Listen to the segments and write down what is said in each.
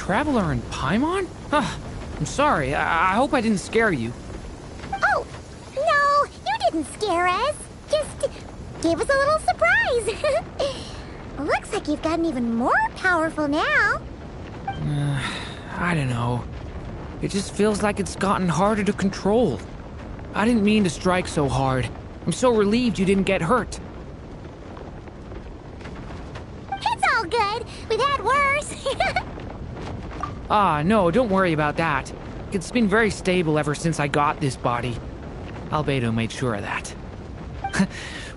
Traveler in Paimon? Huh, I'm sorry. I hope I didn't scare you. Oh, no, you didn't scare us. Just gave us a little surprise. Looks like you've gotten even more powerful now. I don't know. It just feels like it's gotten harder to control. I didn't mean to strike so hard. I'm so relieved you didn't get hurt. It's all good. We've had worse. No, don't worry about that. It's been very stable ever since I got this body. Albedo made sure of that.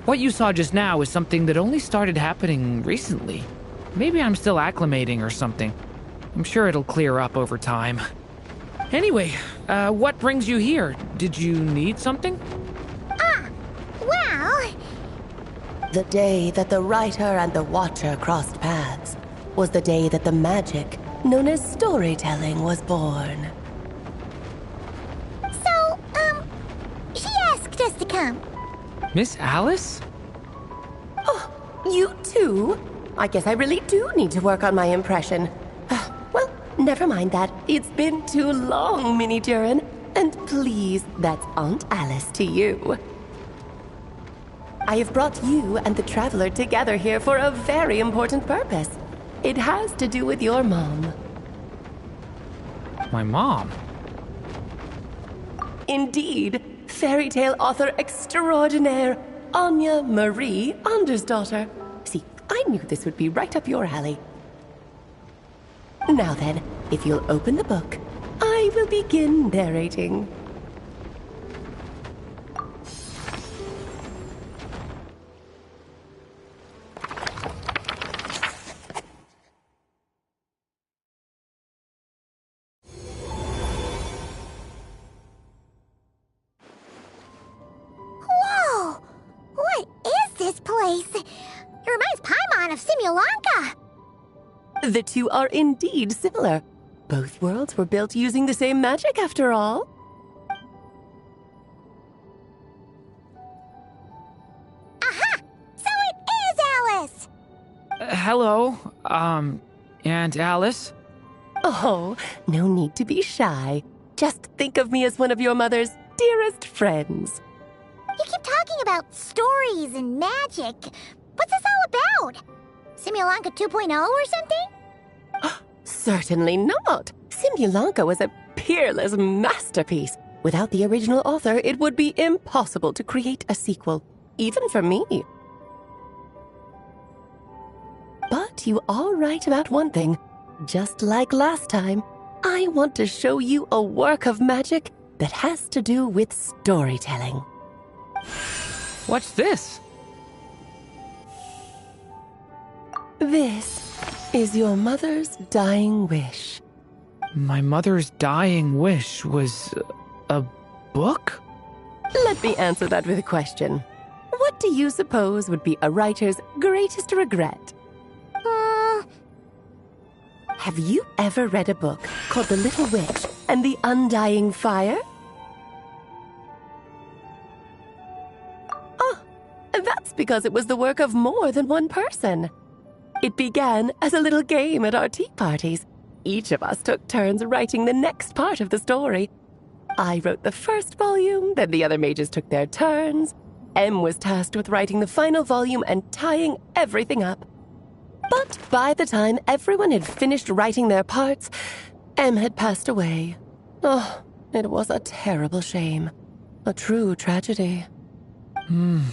What you saw just now is something that only started happening recently. Maybe I'm still acclimating or something. I'm sure it'll clear up over time. Anyway, what brings you here? Did you need something? Well... The day that the writer and the watcher crossed paths was the day that the magic known as storytelling was born. So, she asked us to come. Miss Alice? Oh, you too? I guess I really do need to work on my impression. Well, never mind that. It's been too long, Minnie Duran. And please, that's Aunt Alice to you. I have brought you and the Traveler together here for a very important purpose. It has to do with your mom. My mom? Indeed, fairy tale author extraordinaire, Anya Marie Andersdottir. See, I knew this would be right up your alley. Now then, if you'll open the book, I will begin narrating. Whoa! What is this place? It reminds Paimon of Simulanka. The two are indeed similar. Both worlds were built using the same magic, after all. Aha! So it is Alice! Hello, Aunt Alice? Oh, no need to be shy. Just think of me as one of your mother's dearest friends. You keep talking about stories and magic. What's this all about? Simulanka 2.0 or something? Certainly not. Simulanka was a peerless masterpiece. Without the original author, it would be impossible to create a sequel, even for me. But you are right about one thing. Just like last time, I want to show you a work of magic that has to do with storytelling. What's this? This is your mother's dying wish. My mother's dying wish was a book? Let me answer that with a question. What do you suppose would be a writer's greatest regret? Have you ever read a book called The Little Witch and the Undying Fire? Oh, that's because it was the work of more than one person. It began as a little game at our tea parties. Each of us took turns writing the next part of the story. I wrote the first volume, then the other mages took their turns. Em was tasked with writing the final volume and tying everything up. But by the time everyone had finished writing their parts, Em had passed away. Oh, it was a terrible shame. A true tragedy. And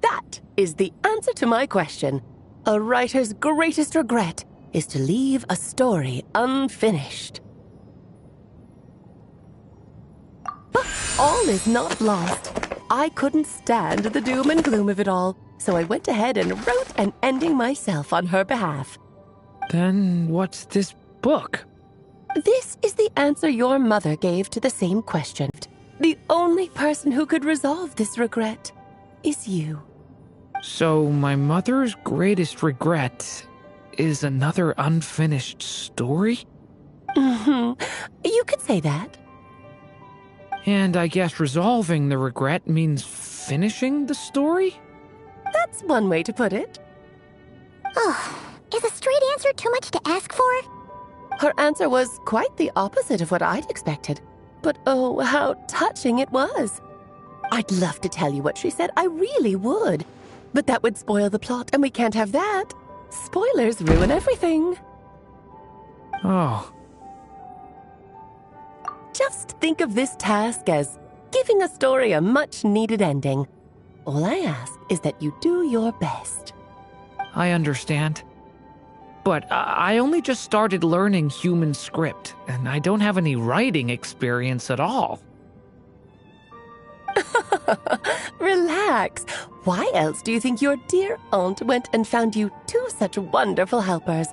that is the answer to my question. A writer's greatest regret is to leave a story unfinished. But all is not lost. I couldn't stand the doom and gloom of it all, so I went ahead and wrote an ending myself on her behalf. Then what's this book? This is the answer your mother gave to the same question. The only person who could resolve this regret is you. So my mother's greatest regret is another unfinished story? You could say that. And I guess resolving the regret means finishing the story? That's one way to put it. Oh, Is a straight answer too much to ask for? Her answer was quite the opposite of what I'd expected. But oh, how touching it was. I'd love to tell you what she said, I really would. But that would spoil the plot, and we can't have that. Spoilers ruin everything. Oh. Just think of this task as giving a story a much-needed ending. All I ask is that you do your best. I understand. But I only just started learning human script, and I don't have any writing experience at all. Relax. Why else do you think your dear aunt went and found you two such wonderful helpers?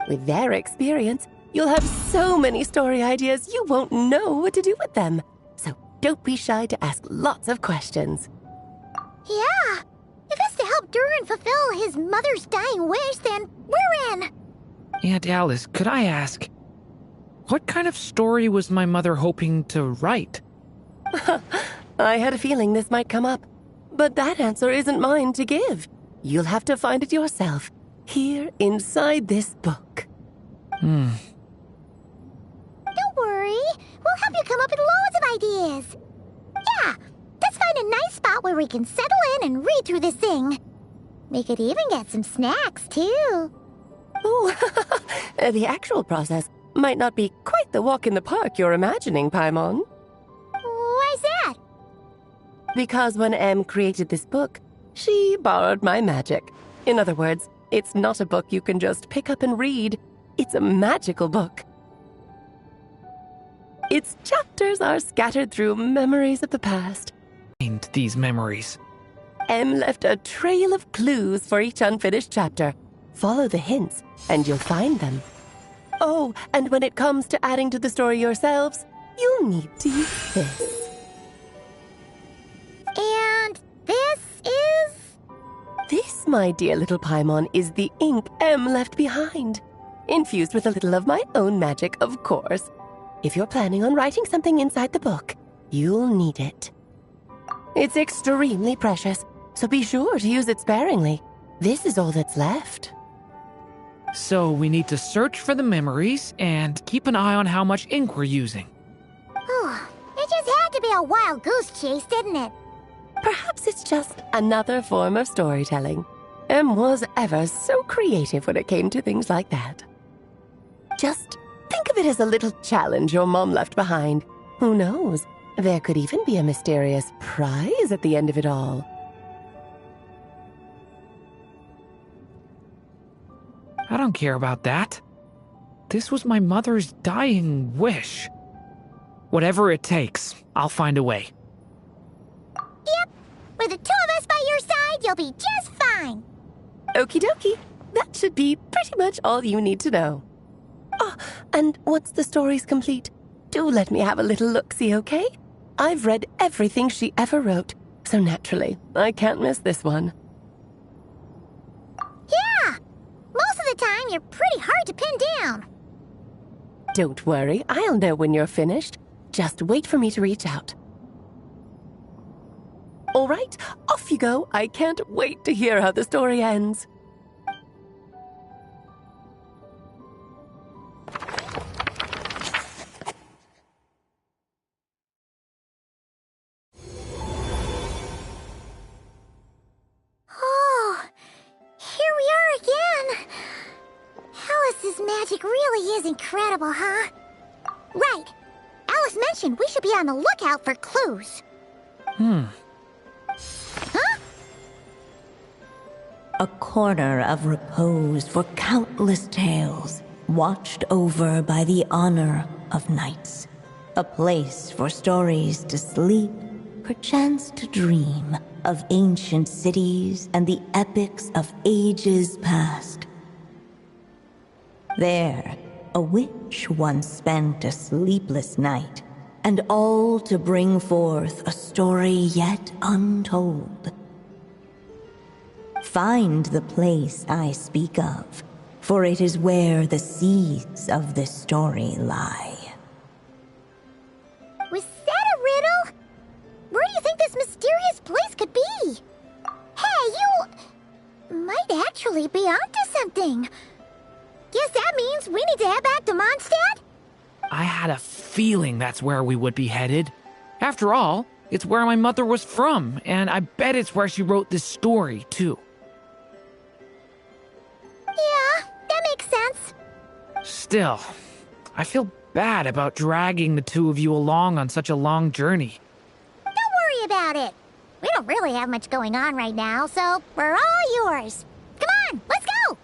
With their experience, you'll have so many story ideas you won't know what to do with them. So don't be shy to ask lots of questions. Yeah. If it's to help Durin fulfill his mother's dying wish, then we're in. Aunt Alice, could I ask, what kind of story was my mother hoping to write? I had a feeling this might come up, but that answer isn't mine to give. You'll have to find it yourself, here inside this book. Don't worry. We'll help you come up with loads of ideas. Yeah, let's find a nice spot where we can settle in and read through this thing. We could even get some snacks, too. Oh, the actual process might not be quite the walk in the park you're imagining, Paimon. Why's that? Because when Em created this book, she borrowed my magic. In other words, it's not a book you can just pick up and read. It's a magical book. Its chapters are scattered through memories of the past. Find these memories. Em left a trail of clues for each unfinished chapter. Follow the hints, and you'll find them. Oh, and when it comes to adding to the story yourselves, you'll need to use this. And this is? This, my dear little Paimon, is the ink Em left behind. Infused with a little of my own magic, of course. If you're planning on writing something inside the book, you'll need it. It's extremely precious, so be sure to use it sparingly. This is all that's left. So we need to search for the memories and keep an eye on how much ink we're using. Oh, it just had to be a wild goose chase, didn't it? Perhaps it's just another form of storytelling. Em was ever so creative when it came to things like that. Just think of it as a little challenge your mom left behind. Who knows? There could even be a mysterious prize at the end of it all. I don't care about that. This was my mother's dying wish. Whatever it takes, I'll find a way. Yep. With the two of us by your side, you'll be just fine. Okie dokie. That should be pretty much all you need to know. Oh, and once the story's complete, do let me have a little look-see, okay? I've read everything she ever wrote, so naturally, I can't miss this one. Yeah. Most of the time, you're pretty hard to pin down. Don't worry, I'll know when you're finished. Just wait for me to reach out. All right, off you go. I can't wait to hear how the story ends. Oh, here we are again. Alice's magic really is incredible, huh? Right. Alice mentioned we should be on the lookout for clues. Huh? A corner of repose for countless tales, watched over by the honor of knights. A place for stories to sleep, perchance to dream of ancient cities and the epics of ages past. There, a witch once spent a sleepless night, and all to bring forth a story yet untold. Find the place I speak of, for it is where the seeds of this story lie. Was that a riddle? Where do you think this mysterious place could be? Hey, you might actually be onto something. guess that means we need to head back to Mondstadt? I had a feeling that's where we would be headed. After all, it's where my mother was from, and I bet it's where she wrote this story, too. Yeah, that makes sense. Still, I feel bad about dragging the two of you along on such a long journey. Don't worry about it. We don't really have much going on right now, so we're all yours. Come on, let's go!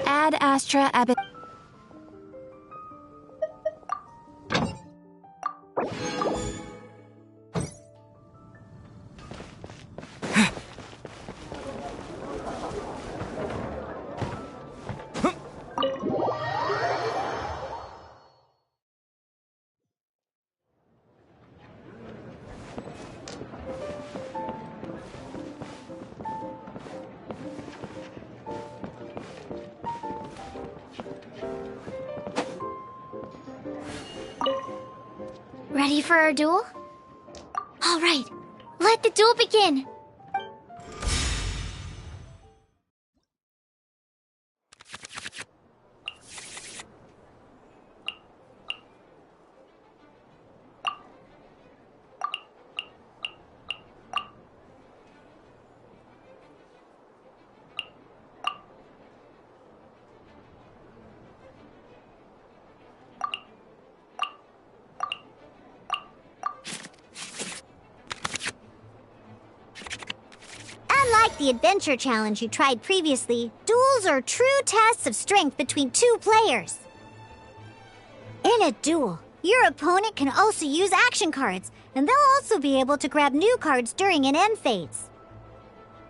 Ad Astra Abbot. Ready for our duel? All right, let the duel begin. Unlike the adventure challenge you tried previously, duels are true tests of strength between two players. In a duel, your opponent can also use action cards, and they'll also be able to grab new cards during an end phase.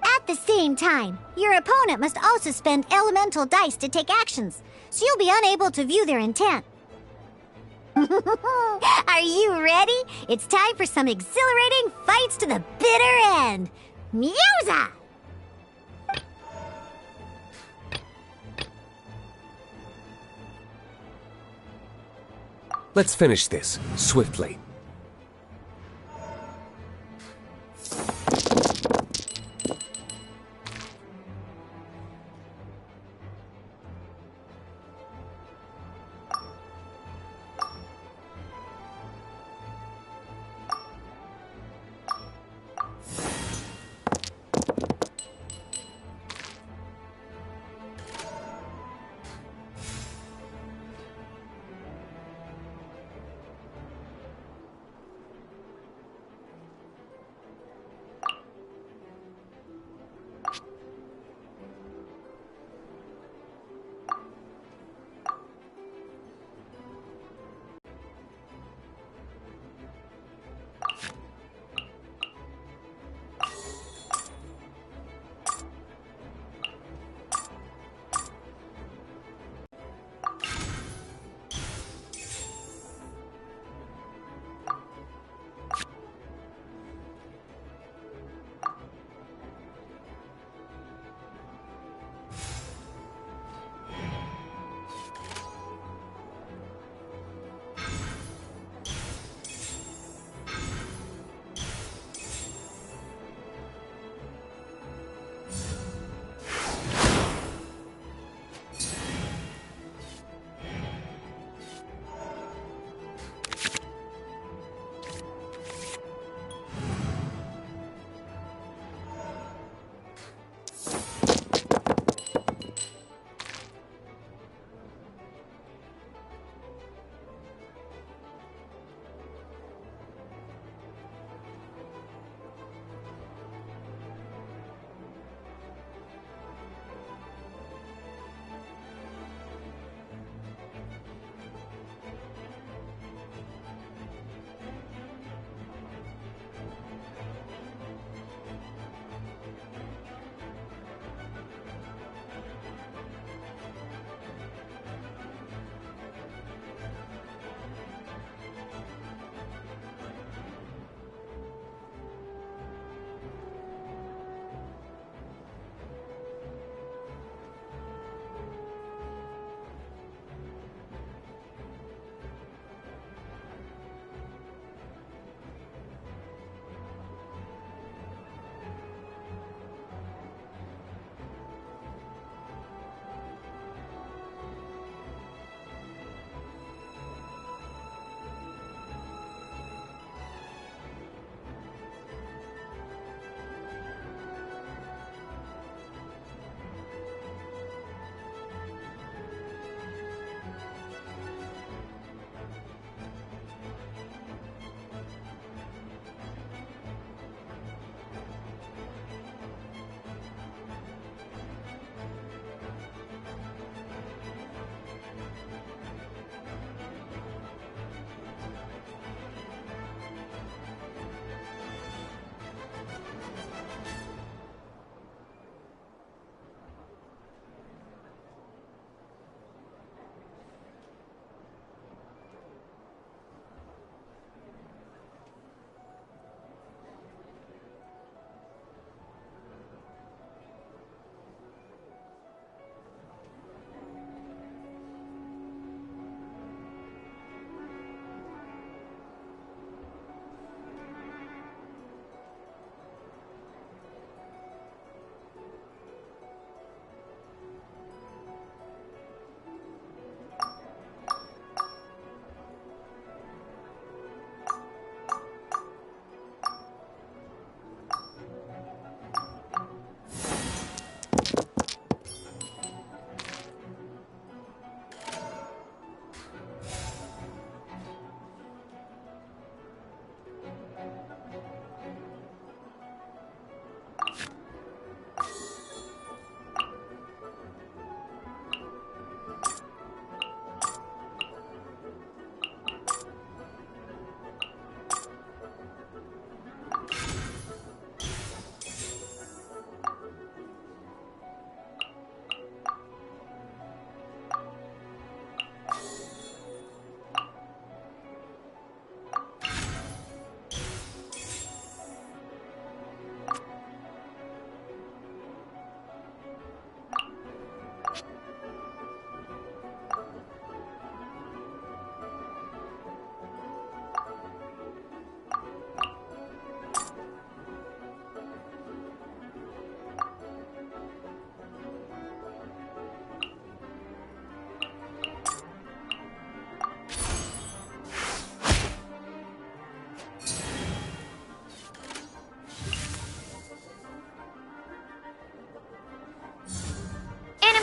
At the same time, your opponent must also spend elemental dice to take actions, so you'll be unable to view their intent. Are you ready? It's time for some exhilarating fights to the bitter end. Musa! Let's finish this, swiftly.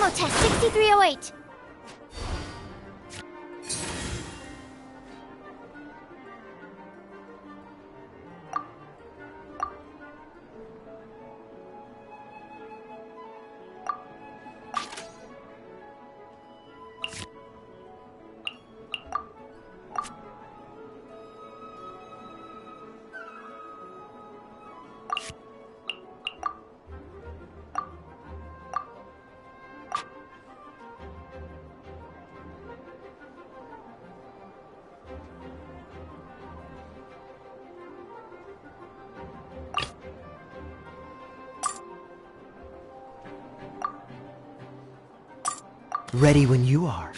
Ammo test 6308. Ready when you are.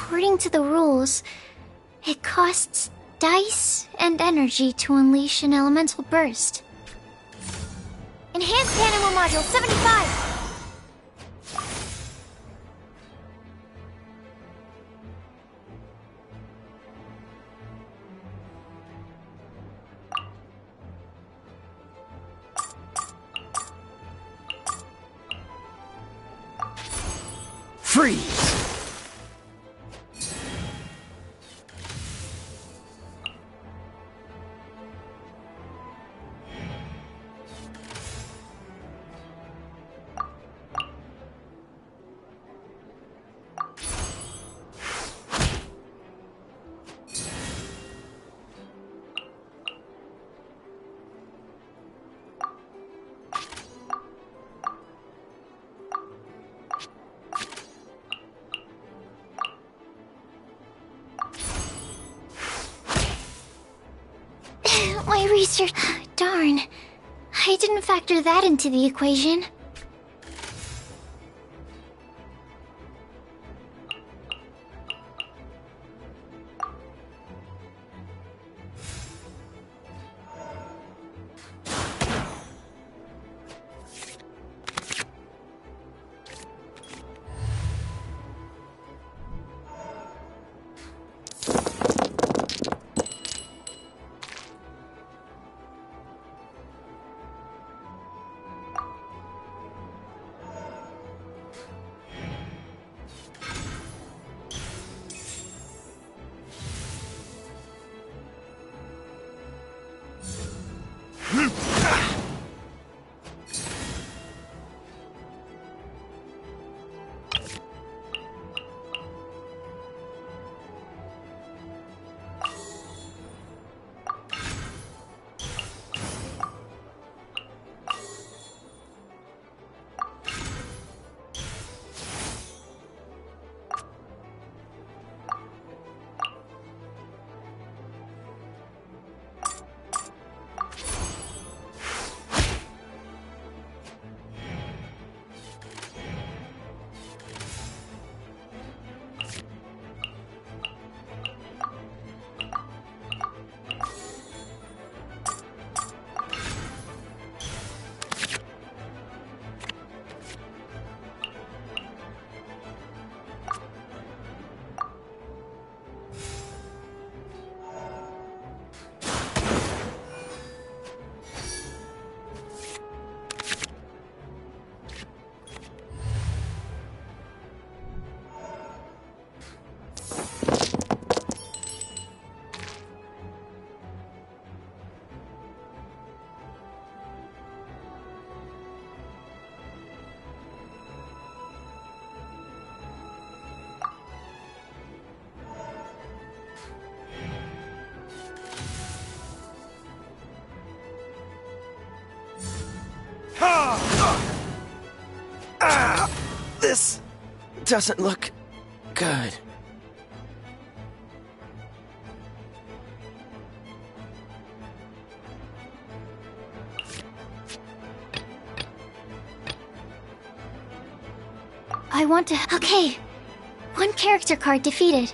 According to the rules, it costs dice and energy to unleash an elemental burst. Enhanced Animal Module 75! Freeze! My research... Darn. I didn't factor that into the equation. This doesn't look good. I want to... Okay. One character card defeated.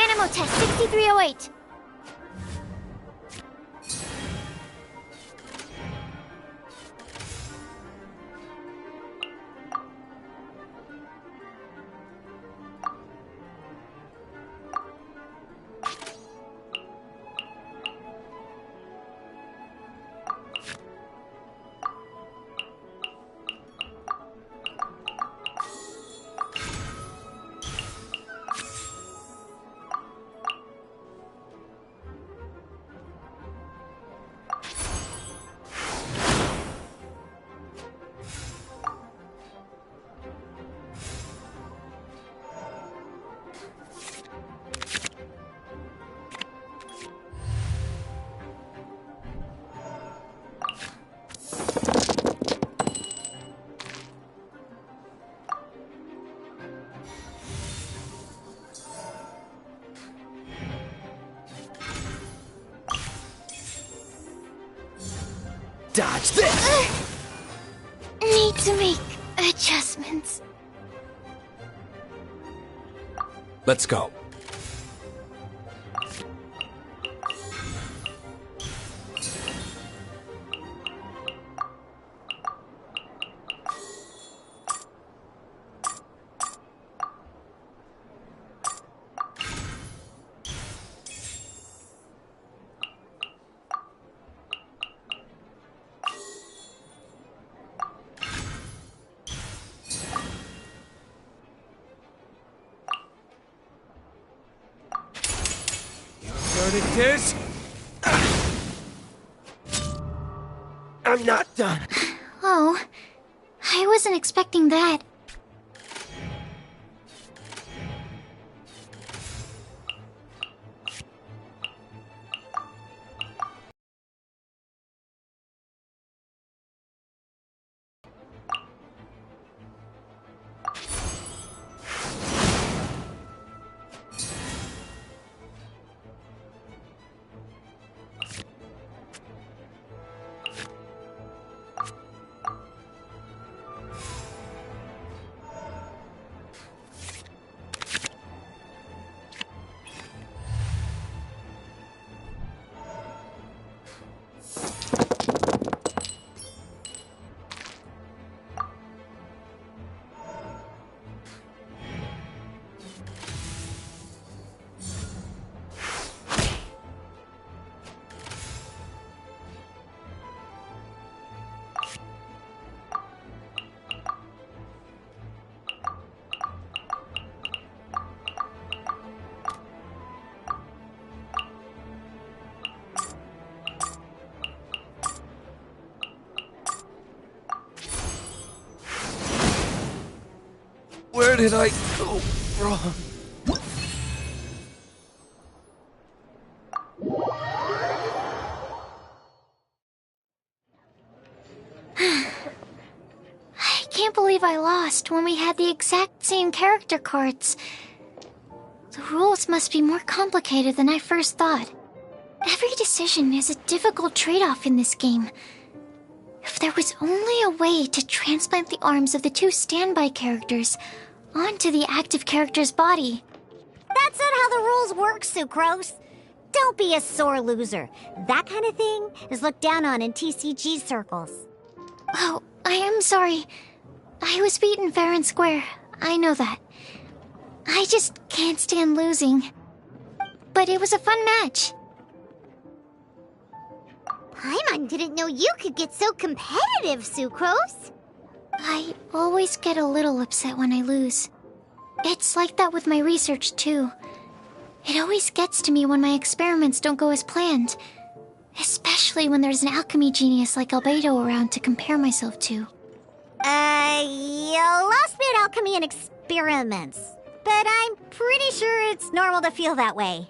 Animal test 6308. Dodge this! Need to make adjustments. Let's go. It is. I'm not done. Oh, I wasn't expecting that. Where did I go wrong? I can't believe I lost when we had the exact same character cards. The rules must be more complicated than I first thought. Every decision is a difficult trade-off in this game. If there was only a way to transplant the arms of the two standby characters onto the active character's body. That's not how the rules work, Sucrose. Don't be a sore loser. That kind of thing is looked down on in TCG circles. Oh, I am sorry. I was beaten fair and square. I know that. I just can't stand losing. But it was a fun match. Paimon didn't know you could get so competitive, Sucrose. I always get a little upset when I lose. It's like that with my research, too. It always gets to me when my experiments don't go as planned. Especially when there's an alchemy genius like Albedo around to compare myself to. You lost me at alchemy and experiments. But I'm pretty sure it's normal to feel that way.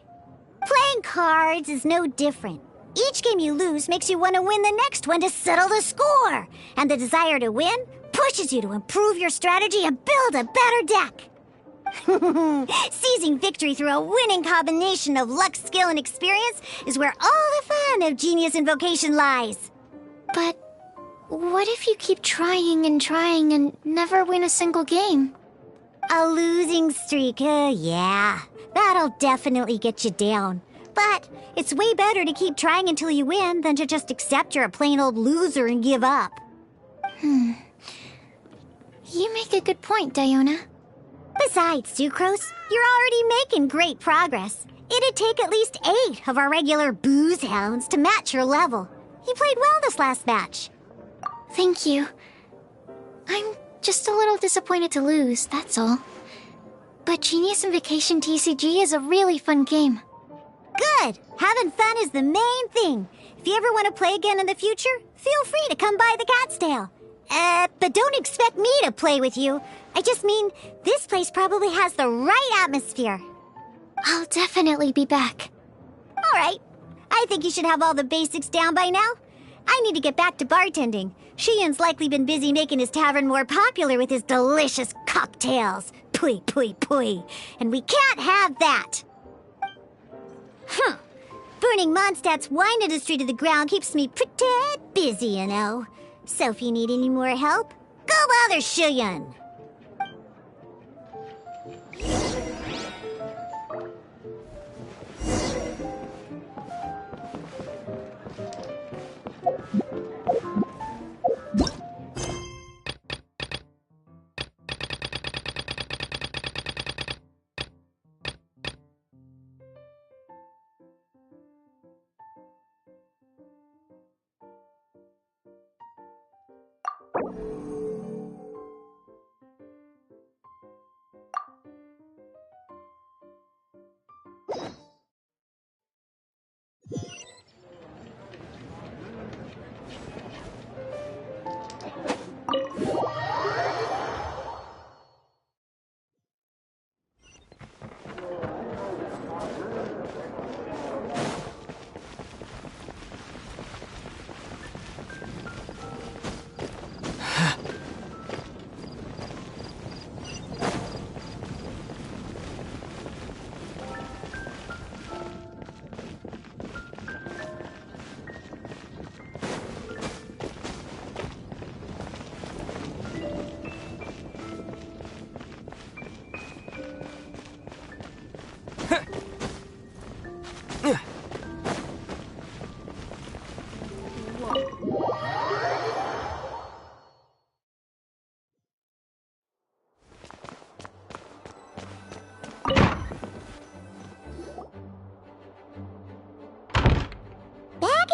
Playing cards is no different. Each game you lose makes you want to win the next one to settle the score. And the desire to win pushes you to improve your strategy and build a better deck. Seizing victory through a winning combination of luck, skill, and experience is where all the fun of Genius Invocation lies. But what if you keep trying and never win a single game? A losing streak, yeah. That'll definitely get you down. But it's way better to keep trying until you win than to just accept you're a plain old loser and give up. You make a good point, Diona. Besides, Sucrose, you're already making great progress. It'd take at least 8 of our regular booze hounds to match your level. You played well this last match. Thank you. I'm just a little disappointed to lose, that's all. But Genius Invocation TCG is a really fun game. Good! Having fun is the main thing. If you ever want to play again in the future, feel free to come by the Cat's Tail. But don't expect me to play with you. I just mean, this place probably has the right atmosphere. I'll definitely be back. All right. I think you should have all the basics down by now. I need to get back to bartending. Shiyan's likely been busy making his tavern more popular with his delicious cocktails. Pui, pui, pui. And we can't have that. Burning Mondstadt's wine industry to the ground keeps me pretty busy, you know. So if you need any more help, go bother Shiyan.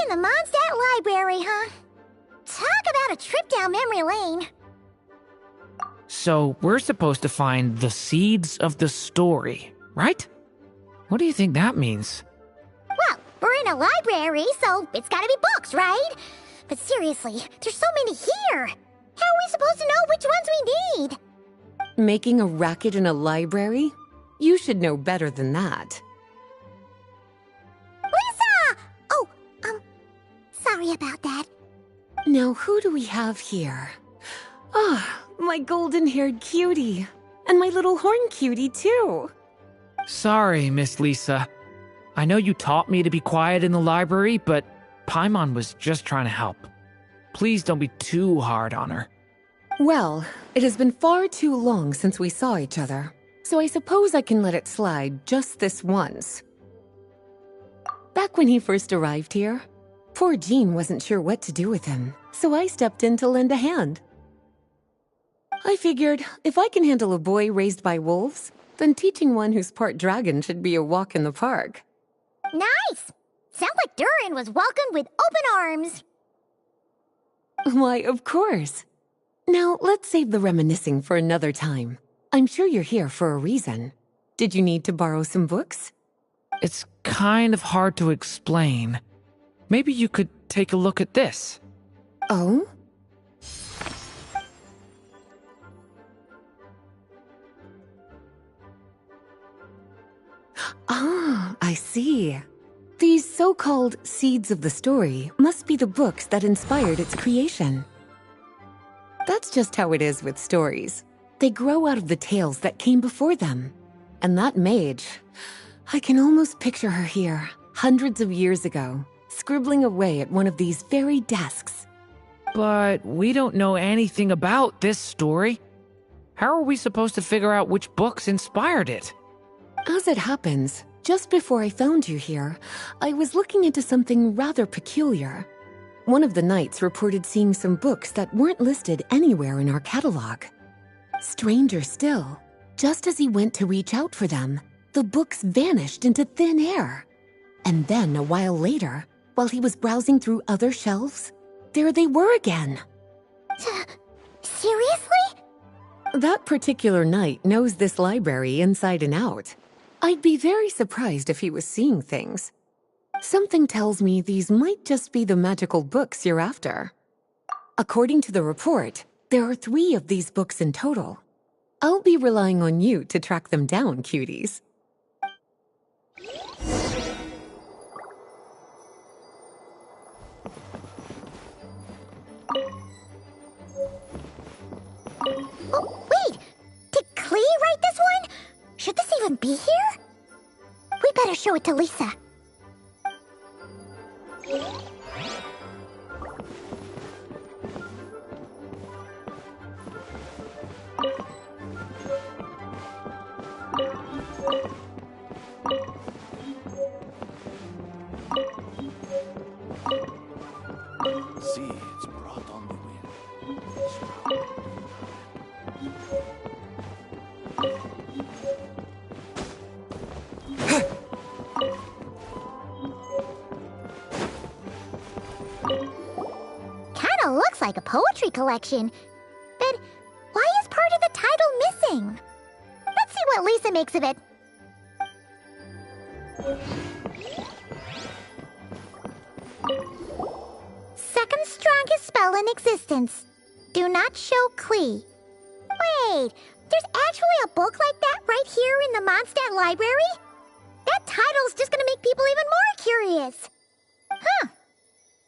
The Mondstadt Library, huh? Talk about a trip down memory lane. So we're supposed to find the seeds of the story, right? What do you think that means? Well, we're in a library, so it's gotta be books, right? But seriously, there's so many here. How are we supposed to know which ones we need? Making a racket in a library? You should know better than that. Lisa! Oh, sorry about that. Now, who do we have here? Ah, my golden-haired cutie. And my little horn cutie, too. Sorry, Miss Lisa. I know you taught me to be quiet in the library, but Paimon was just trying to help. Please don't be too hard on her. Well, it has been far too long since we saw each other, so I suppose I can let it slide just this once. Back when he first arrived here, poor Jean wasn't sure what to do with him, so I stepped in to lend a hand. I figured if I can handle a boy raised by wolves, then teaching one who's part dragon should be a walk in the park. Nice! Sounds like Durin was welcomed with open arms. Why, of course. Now, let's save the reminiscing for another time. I'm sure you're here for a reason. Did you need to borrow some books? It's kind of hard to explain. Maybe you could take a look at this. Oh? Ah, I see. These so-called seeds of the story must be the books that inspired its creation. That's just how it is with stories. They grow out of the tales that came before them. And that mage, I can almost picture her here, hundreds of years ago, scribbling away at one of these very desks. But we don't know anything about this story. How are we supposed to figure out which books inspired it? As it happens, just before I found you here, I was looking into something rather peculiar. One of the knights reported seeing some books that weren't listed anywhere in our catalog. Stranger still, just as he went to reach out for them, the books vanished into thin air. And then, a while later, while he was browsing through other shelves, there they were again. Seriously? That particular knight knows this library inside and out. I'd be very surprised if he was seeing things. Something tells me these might just be the magical books you're after. According to the report, there are 3 of these books in total. I'll be relying on you to track them down, cuties. Oh, wait! Did Klee write this one? Should this even be here? We better show it to Lisa. Seeds brought on the wind. Kinda looks like a poetry collection. But why is part of the title missing? Let's see what Lisa makes of it. Second strongest spell in existence. Do not show Klee. Wait, there's actually a book like that right here in the Mondstadt library? That title's just gonna make people even more curious. Huh.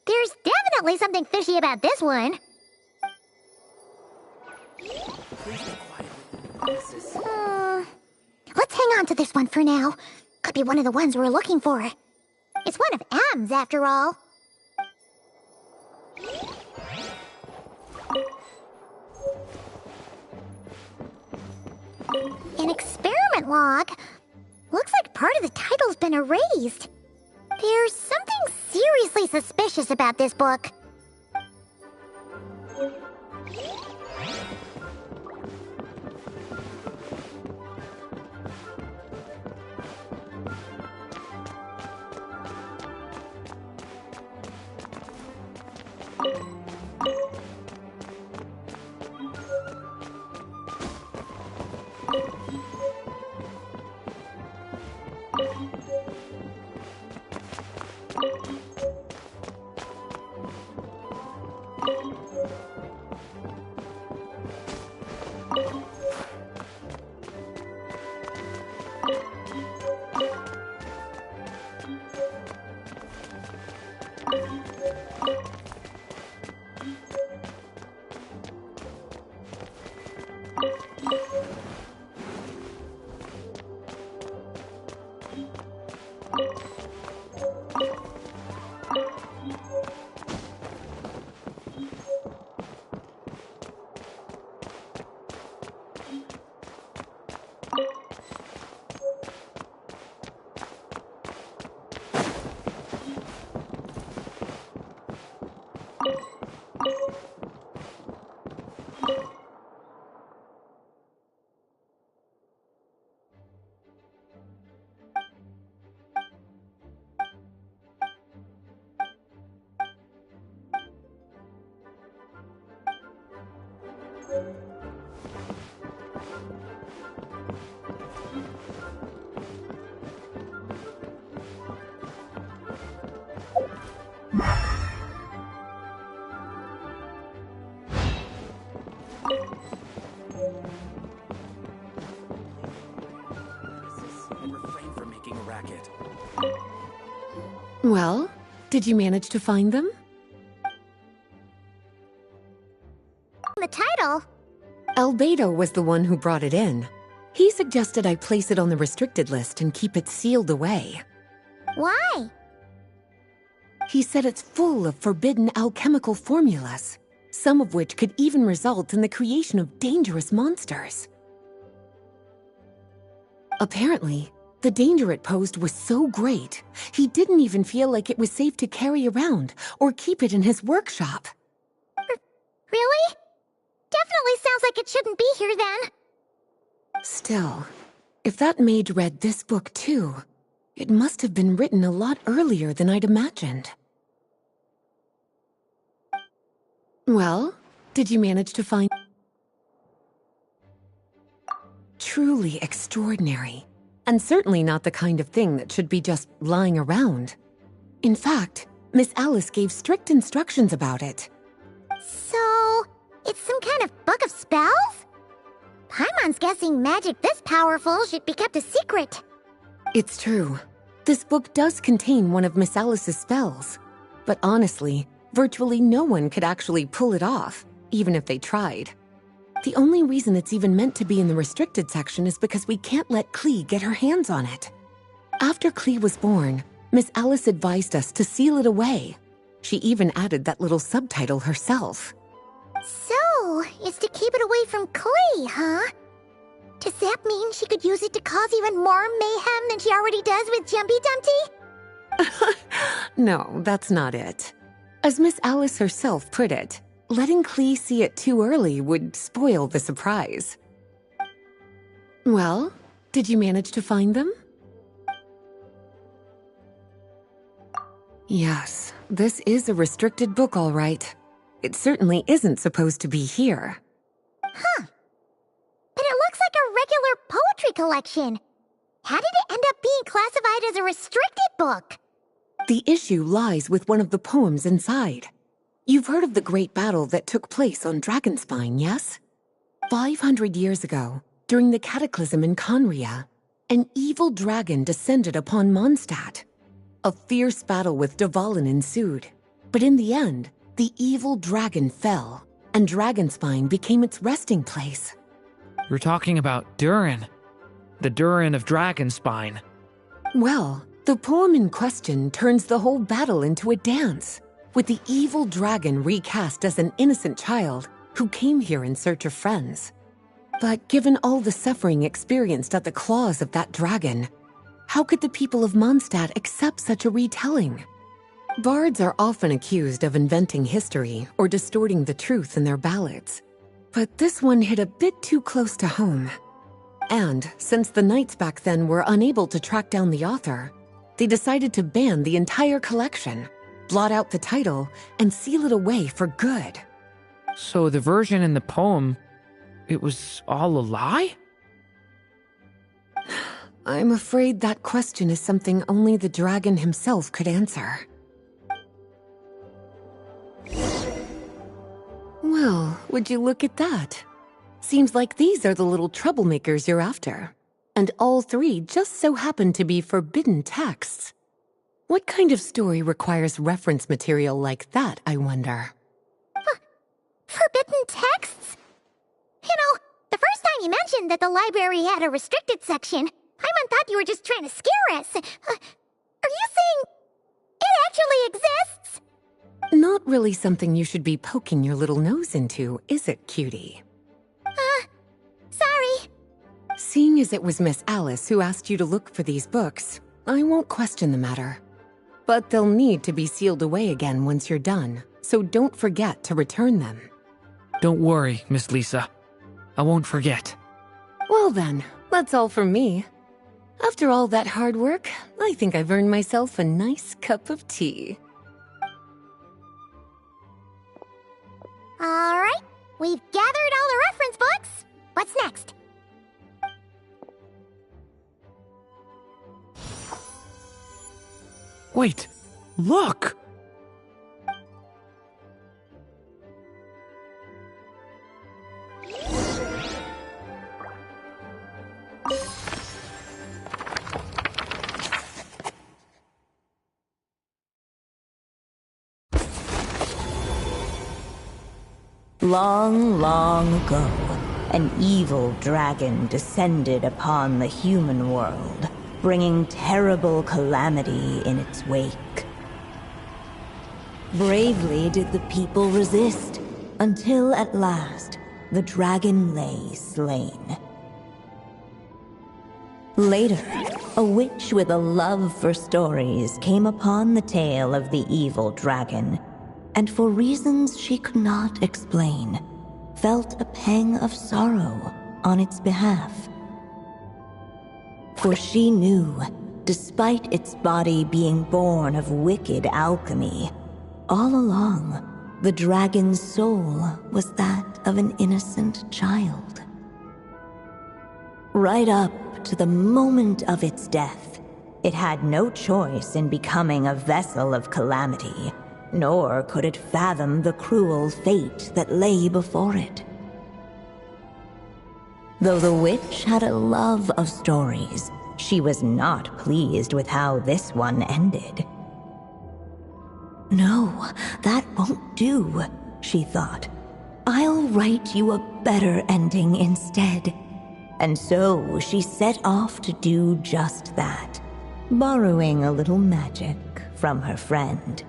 There's definitely something fishy about this one. Let's hang on to this one for now. Could be one of the ones we're looking for. It's one of M's, after all. An experiment log. Looks like part of the title's been erased. There's something seriously suspicious about this book. Well, did you manage to find them? The title? Albedo was the one who brought it in. He suggested I place it on the restricted list and keep it sealed away. Why? He said it's full of forbidden alchemical formulas, some of which could even result in the creation of dangerous monsters. Apparently, the danger it posed was so great, he didn't even feel like it was safe to carry around or keep it in his workshop. Really? Definitely sounds like it shouldn't be here then. Still, if that mage read this book too, it must have been written a lot earlier than I'd imagined. Well, did you manage to find... Truly extraordinary, and certainly not the kind of thing that should be just lying around. In fact, Miss Alice gave strict instructions about it. So, it's some kind of book of spells? Paimon's guessing magic this powerful should be kept a secret. It's true. This book does contain one of Miss Alice's spells. But honestly, virtually no one could actually pull it off, even if they tried. The only reason it's even meant to be in the restricted section is because we can't let Klee get her hands on it. After Klee was born, Miss Alice advised us to seal it away. She even added that little subtitle herself. So, it's to keep it away from Klee, huh? Does that mean she could use it to cause even more mayhem than she already does with Jumpy Dumpty? No, that's not it. As Miss Alice herself put it, letting Klee see it too early would spoil the surprise. Well, did you manage to find them? Yes, this is a restricted book, all right. It certainly isn't supposed to be here. Huh. But it looks like a regular poetry collection. How did it end up being classified as a restricted book? The issue lies with one of the poems inside. You've heard of the great battle that took place on Dragonspine, yes? 500 years ago, during the cataclysm in Conria, an evil dragon descended upon Mondstadt. A fierce battle with Dvalin ensued, but in the end, the evil dragon fell, and Dragonspine became its resting place. We're talking about Durin. The Durin of Dragonspine. Well, the poem in question turns the whole battle into a dance, with the evil dragon recast as an innocent child who came here in search of friends. But given all the suffering experienced at the claws of that dragon, how could the people of Mondstadt accept such a retelling? Bards are often accused of inventing history or distorting the truth in their ballads. But this one hit a bit too close to home. And since the knights back then were unable to track down the author, they decided to ban the entire collection, blot out the title, and seal it away for good. So the version in the poem, it was all a lie? I'm afraid that question is something only the dragon himself could answer. Well, would you look at that? Seems like these are the little troublemakers you're after. And all three just so happen to be forbidden texts. What kind of story requires reference material like that, I wonder? Forbidden texts? You know, the first time you mentioned that the library had a restricted section, Paimon thought you were just trying to scare us. Are you saying it actually exists? Not really something you should be poking your little nose into, is it, cutie? Sorry. Seeing as it was Miss Alice who asked you to look for these books, I won't question the matter. But they'll need to be sealed away again once you're done, so don't forget to return them. Don't worry, Miss Lisa. I won't forget. Well then, that's all from me. After all that hard work, I think I've earned myself a nice cup of tea. All right, we've gathered all the reference books. What's next? Wait, look! Long, long ago, an evil dragon descended upon the human world, bringing terrible calamity in its wake. Bravely did the people resist, until at last, the dragon lay slain. Later, a witch with a love for stories came upon the tale of the evil dragon, and for reasons she could not explain, felt a pang of sorrow on its behalf. For she knew, despite its body being born of wicked alchemy, all along, the dragon's soul was that of an innocent child. Right up to the moment of its death, it had no choice in becoming a vessel of calamity, nor could it fathom the cruel fate that lay before it. Though the witch had a love of stories, she was not pleased with how this one ended. No, that won't do, she thought. I'll write you a better ending instead. And so she set off to do just that, borrowing a little magic from her friend.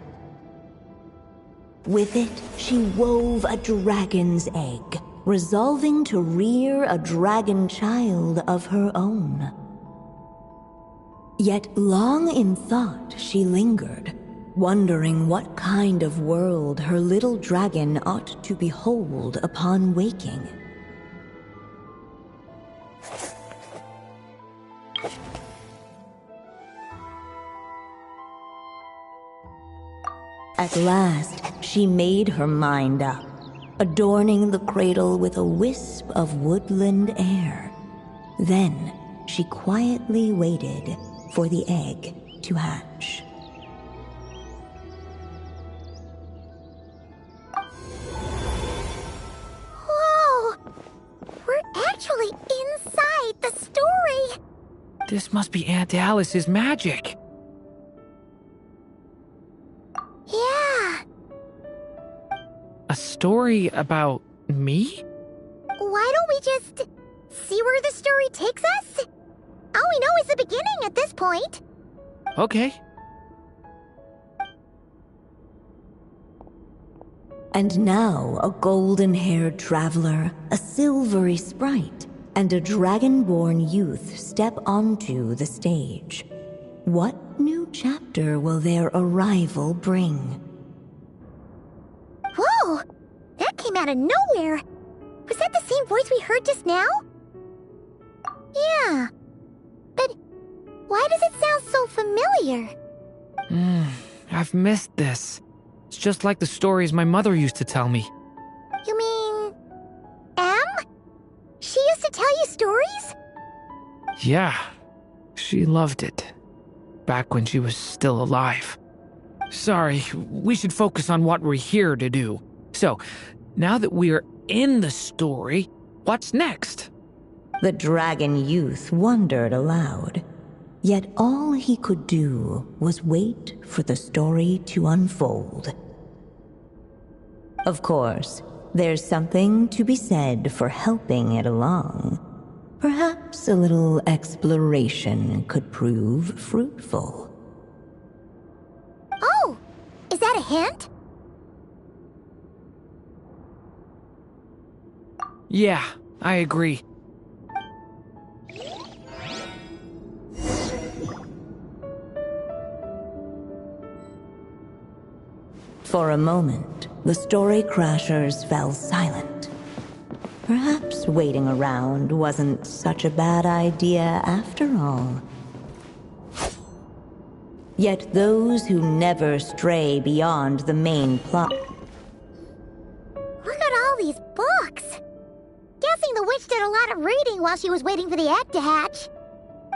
With it, she wove a dragon's egg, resolving to rear a dragon child of her own. Yet long in thought she lingered, wondering what kind of world her little dragon ought to behold upon waking. At last, she made her mind up, adorning the cradle with a wisp of woodland air. Then, she quietly waited for the egg to hatch. Whoa! We're actually inside the story! This must be Aunt Alice's magic. Yeah. A story about me? Why don't we just see where the story takes us? All we know is the beginning at this point. Okay. And now a golden-haired traveler, a silvery sprite, and a dragon-born youth step onto the stage. What new chapter will their arrival bring? Whoa! That came out of nowhere! Was that the same voice we heard just now? Yeah. But why does it sound so familiar? I've missed this. It's just like the stories my mother used to tell me. You mean... Em? She used to tell you stories? Yeah, she loved it. Back when she was still alive. Sorry, we should focus on what we're here to do. So, now that we're in the story, what's next? The dragon youth wondered aloud. Yet all he could do was wait for the story to unfold. Of course, there's something to be said for helping it along. Perhaps a little exploration could prove fruitful. Oh! Is that a hint? Yeah, I agree. For a moment, the story crashers fell silent. Perhaps waiting around wasn't such a bad idea after all. Yet those who never stray beyond the main plot... Look at all these books! Guessing the witch did a lot of reading while she was waiting for the egg to hatch.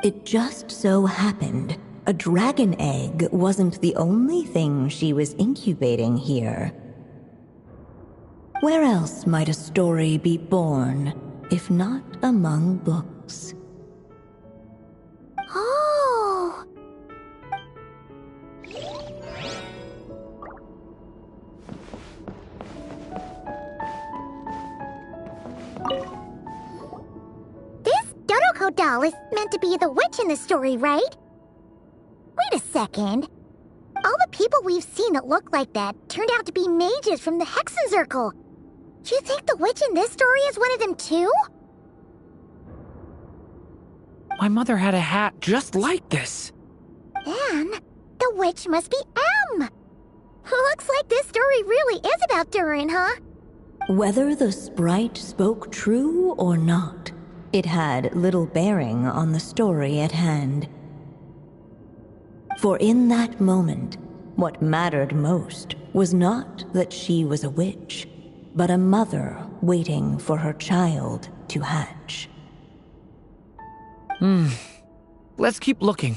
It just so happened, a dragon egg wasn't the only thing she was incubating here. Where else might a story be born, if not among books? Oh! This Dodoko doll is meant to be the witch in the story, right? Wait a second. All the people we've seen that look like that turned out to be mages from the Hexen Circle. Do you think the witch in this story is one of them too? My mother had a hat just like this. Then, the witch must be M. Looks like this story really is about Durin, huh? Whether the sprite spoke true or not, it had little bearing on the story at hand. For in that moment, what mattered most was not that she was a witch, but a mother waiting for her child to hatch. Let's keep looking.